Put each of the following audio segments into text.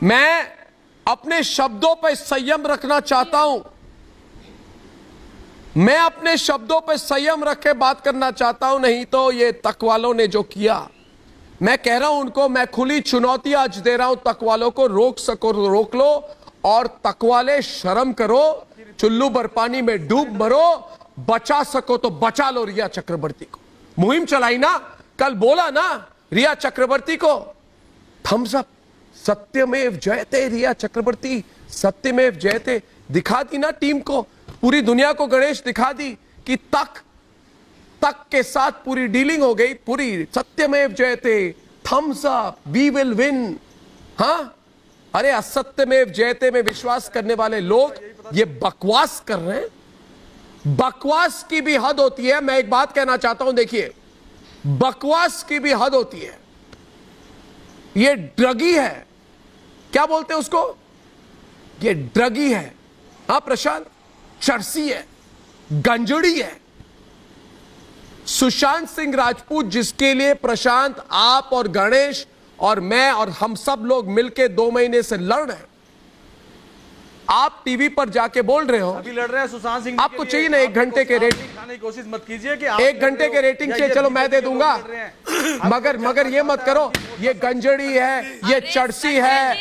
मैं अपने शब्दों पर संयम रखना चाहता हूं। मैं अपने शब्दों पर संयम रख के बात करना चाहता हूं, नहीं तो ये तक वालों ने जो किया, मैं कह रहा हूं उनको, मैं खुली चुनौती आज दे रहा हूं, तक वालों को रोक सको तो रोक लो, और तक वाले शर्म करो, चुल्लू भर पानी में डूब मरो, बचा सको तो बचा लो रिया चक्रवर्ती को। मुहिम चलाई ना, कल बोला ना रिया चक्रवर्ती को, थम्स अप, सत्यमेव जयते, रिया चक्रवर्ती सत्यमेव जयते दिखा दी ना टीम को, पूरी दुनिया को गणेश दिखा दी कि तक के साथ पूरी डीलिंग हो गई, पूरी सत्यमेव जयते, thumbs up, we will win. हां, अरे असत्यमेव जयते में विश्वास करने वाले लोग ये बकवास कर रहे हैं। बकवास की भी हद होती है। मैं एक बात कहना चाहता हूं, देखिए, बकवास की भी हद होती है। ये ड्रगी है, क्या बोलते हैं उसको, ये ड्रगी है। हां प्रशांत, चरसी है, गंजड़ी है। सुशांत सिंह राजपूत, जिसके लिए प्रशांत, आप और गणेश और मैं और हम सब लोग मिलकर 2 महीने से लड़ रहे हैं, आप टीवी पर जाके बोल रहे हो, अभी लड़ रहे हैं सुशांत सिंह। आपको चाहिए ना 1 घंटे के रेटिंग, खाने की कोशिश मत कीजिए कि 1 घंटे के रेटिंग चाहिए, चलो मैं दे दूंगा, मगर ये मत करो, ये गंजड़ी है, ये चरसी है,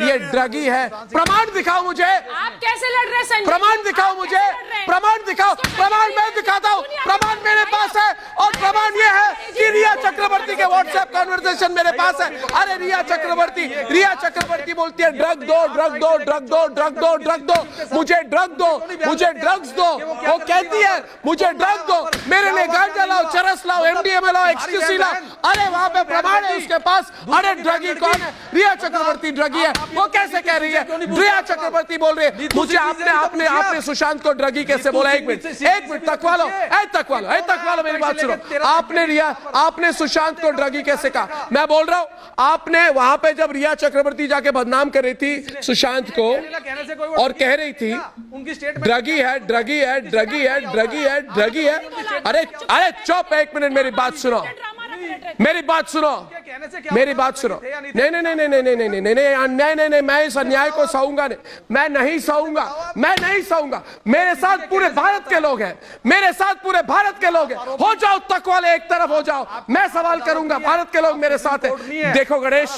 ये ड्रगी है। प्रमाण दिखाओ मुझे, आप कैसे लड़ रहे हैं? प्रमाण दिखाओ मुझे, प्रमाण दिखाओ, प्रमाण मैं दिखाता हूं, प्रमाण मेरे पास है, और प्रमाण ये है कि रिया चक्रवर्ती के व्हाट्सएप कन्वर्सेशन मेरे पास है। अरे रिया चक्रवर्ती बोलती है ड्रग दो, ड्रग दो, ड्रग दो, ड्रग दो, ड्रग दो, मुझे ड्रग दो, मुझे ड्रग्स दो। वो कहती है मुझे ड्रग दो, मेरे लिए गांजा लाओ, चरस लाओ, एमडीएमए लाओ, एक्सटेसी लाओ। अरे वहां पे प्रमाण है उसके पास। अरे ड्रगी कौन है? रिया चक्रवर्ती ड्रगी है। वो कैसे कह रही है? रिया चक्रवर्ती बोल रही है मुझे, आपने सुशांत को ड्रगी कैसे बोला? एक मिनट तक वालो मेरी बात सुनो। आपने सुशांत को ड्रगी कैसे कहा? मैं बोल रहा हूं, आपने वहां पे जब रिया चक्रवर्ती जाके बदनाम कर रही थी सुशांत को और कह रही थी ड्रगी है, ड्रगी है, ड्रगी है, ड्रगी है, ड्रगी है। अरे चुप, 1 मिनट मेरी बात सुनो, मेरी बात सुनो, मेरी बात सुनो। नहीं, मैं इस अन्याय को सहूंगा नहीं, मैं नहीं सहूंगा। मेरे साथ पूरे भारत के लोग हैं, मेरे साथ पूरे भारत के लोग हैं। हो जाओ तक वाले एक तरफ हो जाओ, मैं सवाल करूंगा, भारत के लोग मेरे साथ हैं। देखो गणेश,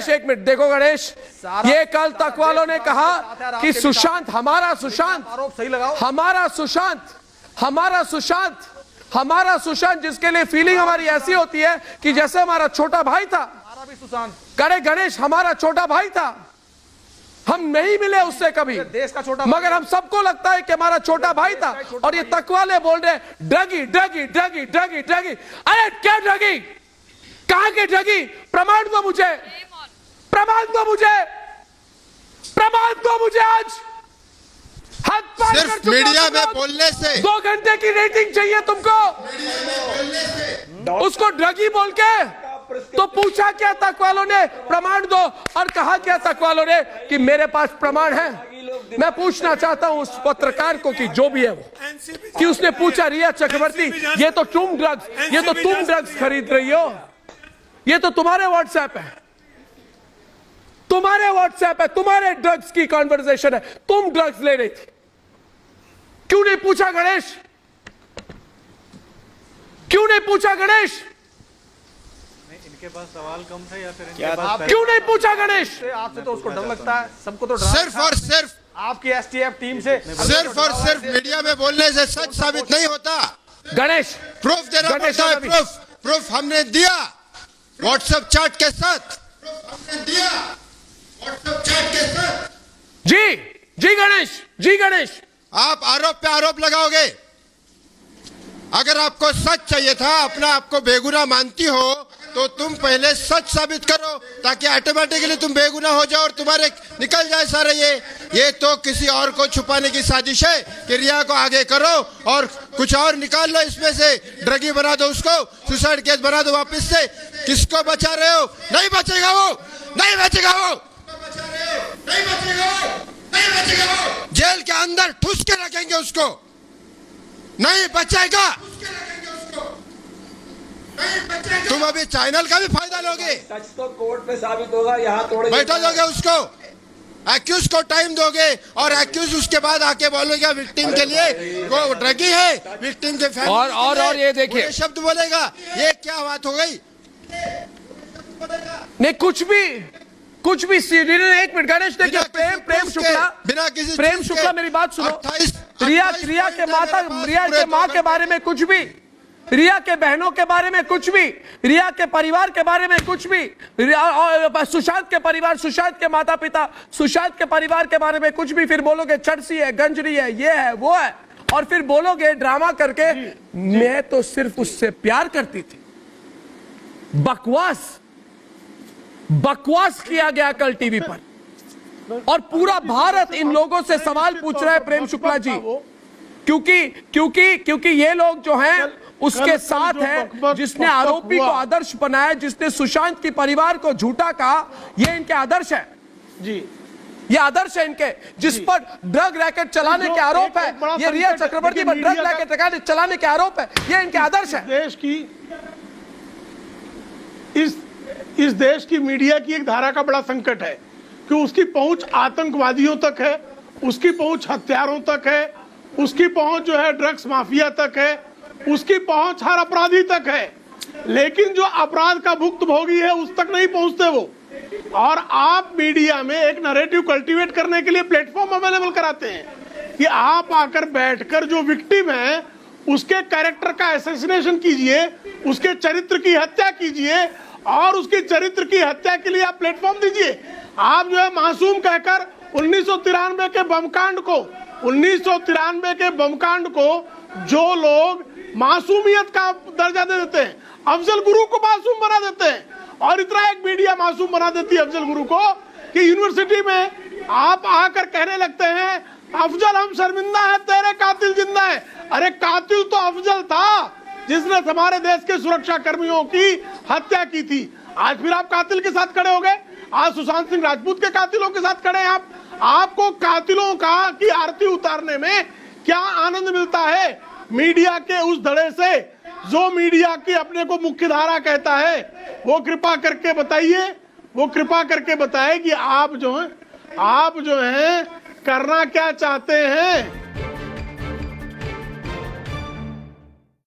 1 मिनट देखो गणेश, ये कल तक वालों ने कहा कि सुशांत, हमारा सुशांत जिसके लिए फीलिंग हमारी ऐसी होती है कि जैसे हमारा छोटा भाई था। करे गणेश, हमारा छोटा भाई था, हम नहीं मिले उससे कभी, देश का छोटा, मगर हम सबको लगता है कि हमारा छोटा भाई था। और ये तकवाले बोल रहे druggie druggie druggie druggie druggie. अरे क्या ड्रगी, कहां के ड्रगी? प्रमाण दो मुझे, आज सिर्फ मीडिया में बोलने से 2 घंटे की रेटिंग चाहिए तुमको, उसको ड्रगी बोल के तो पूछा क्या तक वालों ने? प्रमाण दो। और कहा क्या तक वालों ने कि मेरे पास प्रमाण है? मैं पूछना चाहता हूं उस पत्रकार को कि जो भी है वो, कि उसने पूछा रिया चक्रवर्ती ये तो तुम ड्रग्स खरीद रही हो, ये तो तुम्हारे व्हाट्सएप है, तुम्हारे ड्रग्स की कॉन्वर्सेशन है, तुम ड्रग्स ले रही थी। क्यों नहीं पूछा गणेश? इनके पास सवाल कम था या फिर क्यों नहीं पूछा गणेश? आपसे तो उसको डर लगता है, सबको तो सिर्फ और सिर्फ आपकी एसटीएफ टीम से सिर्फ मीडिया में बोलने से सच साबित नहीं होता। गणेश, प्रूफ देना पड़ता है। प्रूफ हमने दिया व्हाट्सएप चैट के साथ, जी गणेश, आप आरोप पे आरोप लगाओगे। अगर आपको सच चाहिए था, अपना आपको बेगुनाह मानती हो, तो तुम पहले सच साबित करो, ताकि ऑटोमेटिकली तुम बेगुनाह हो जाओ और तुम्हारे निकल जाए सारे। ये तो किसी और को छुपाने की साजिश है कि रिया को आगे करो और कुछ और निकाल लो इसमें से, ड्रगी बना दो उसको, सुसाइड केस बना दो वापस से। किसको बचा रहे हो? नहीं बचेगा वो। जेल के अंदर ठूस के रखेंगे उसको, नहीं बचेगा। तुम अभी चैनल का भी फायदा लोगे, सच तो कोर्ट में साबित होगा, यहाँ थोड़े बैठा दोगे उसको, एक्यूज को टाइम दोगे और एक्यूज उसके बाद आके बोलेगा विक्टिम के लिए वो ड्रगी है, विक्टिम के फैमिली और ये देखिए, ये शब्द बोलेगा, ये क्या बात हो गई? नहीं कुछ भी एक मिनट गणेश, देखिए प्रेम शुक्ला मेरी बात सुनो। रिया के माँ के बारे में कुछ भी, रिया के बहनों के बारे में कुछ भी, रिया के परिवार के बारे में कुछ भी, सुशांत के परिवार, सुशांत के माता पिता, सुशांत के परिवार के बारे में कुछ भी, फिर बोलोगे चर्सी है, गंजरी है, ये है वो है, और फिर बोलोगे ड्रामा करके मैं तो सिर्फ उससे प्यार करती थी। बकवास किया गया कल टीवी पर, और पूरा भारत इन लोगों से सवाल पूछ रहा है प्रेम शुक्ला जी, क्योंकि ये लोग जो हैं उसके साथ है जिसने आरोपी को आदर्श बनाया, जिसने सुशांत की परिवार को झूठा कहा, ये इनके आदर्श है जी, ये आदर्श है इनके, जिस पर ड्रग रैकेट चलाने के आरोप है, ये रिया चक्रवर्ती पर ड्रग रैकेट चलाने के आरोप है, ये इनके आदर्श है। देश की इस देश की मीडिया की एक धारा का बड़ा संकट है कि उसकी पहुंच आतंकवादियों तक है, उसकी पहुंच हत्यारों तक है, उसकी पहुंच जो है ड्रग्स माफिया तक है, उसकी पहुंच हर अपराधी तक है, लेकिन जो अपराध का भुक्तभोगी है उस तक नहीं पहुंचते वो। और आप मीडिया में एक नैरेटिव कल्टीवेट करने के लिए प्लेटफॉर्म अवेलेबल कराते हैं कि आप आकर बैठकर जो विक्टिम है उसके कैरेक्टर का असैसिनेशन कीजिए, उसके चरित्र की हत्या कीजिए, और उसकी चरित्र की हत्या के लिए आप प्लेटफॉर्म दीजिए। आप जो है मासूम कहकर 1993 के बमकांड को जो लोग मासूमियत का दर्जा दे देते हैं, अफजल गुरु को मासूम बना देते हैं, और इतना एक मीडिया मासूम बना देती है अफजल गुरु को कि यूनिवर्सिटी में आप आकर कहने लगते हैं अफजल हम शर्मिंदा है, तेरे कातिल जिंदा है। अरे कातिल तो अफजल था जिसने हमारे देश के सुरक्षा कर्मियों की हत्या की थी। आज फिर आप कातिल के साथ खड़े हो गए, आज सुशांत सिंह राजपूत के कातिलों के साथ खड़े हैं आप। आपको कातिलों की आरती उतारने में क्या आनंद मिलता है? मीडिया के उस धड़े से जो मीडिया की अपने को मुख्य धारा कहता है, वो कृपा करके बताइए, वो कृपा करके बताए कि आप जो हैं करना क्या चाहते हैं।